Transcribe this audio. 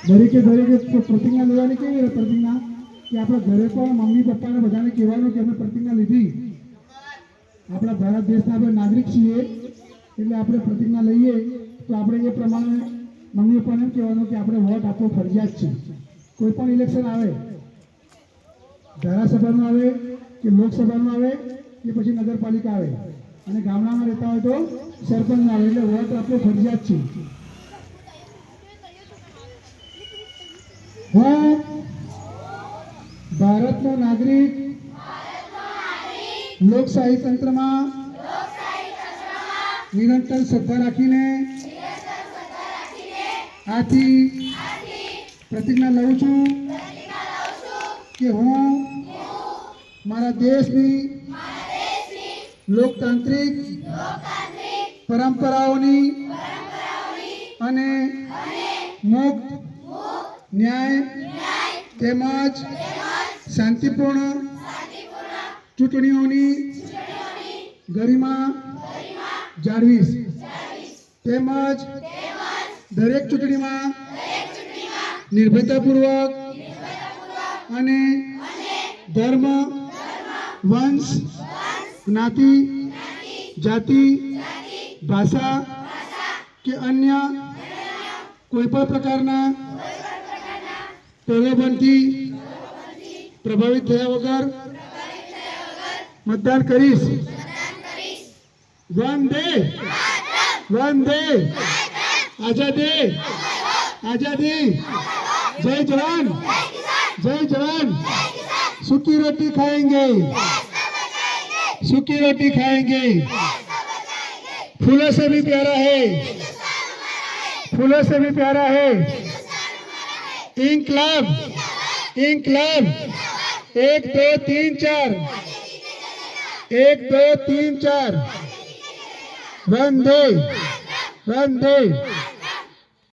દરેકે પ્રતિજ્ઞા લેવાની કેવી પ્રતિજ્ઞા કે આપણે ઘરે પણ મમ્મી પપ્પાને બધાને કહેવાનું કે અમે પ્રતિજ્ઞા લીધી, આપણા ભારત દેશના આપણે નાગરિક છીએ એટલે આપણે પ્રતિજ્ઞા લઈએ તો આપણે એ પ્રમાણે મમ્મી પપ્પાને એમ કહેવાનું કે આપણે વોટ આપવો ફરજિયાત છે. કોઈ પણ ઇલેક્શન આવે, ધારાસભાનું આવે કે લોકસભાનું આવે કે પછી નગરપાલિકા આવે અને ગામડામાં રહેતા હોય તો સરપંચ આવે, એટલે વોટ આપવો ફરજિયાત છે. હું ભારતનો નાગરિક લોકશાહી તંત્રમાં નિરંતર શ્રદ્ધા રાખીને આથી પ્રતિજ્ઞા લઉં છું કે હું મારા દેશની લોકતાંત્રિક પરંપરાઓની અને મુક્ત, ન્યાય તેમજ શાંતિપૂર્ણ ચૂંટણીઓની ગરિમા જાળવીશ, તેમજ દરેક ચૂંટણીમાં નિર્ભયતાપૂર્વક અને ધર્મ, વંશ, જ્ઞાતિ, જાતિ, ભાષા કે અન્ય કોઈ પણ પ્રકારના પ્રલોભનથી પ્રભાવિત થયા વગર મતદાન કરીશ. વંદે વંદે આઝાદી આઝાદી, જય જવાન जय जवान. सूखी रोटी खाएंगे, सूखी रोटी खाएंगे. फूलों से भी प्यारा है, फूलों से भी प्यारा है इंकलाब, इंकलाब. 1 2 3 4, 1 2 3 4. वंदे वंदे.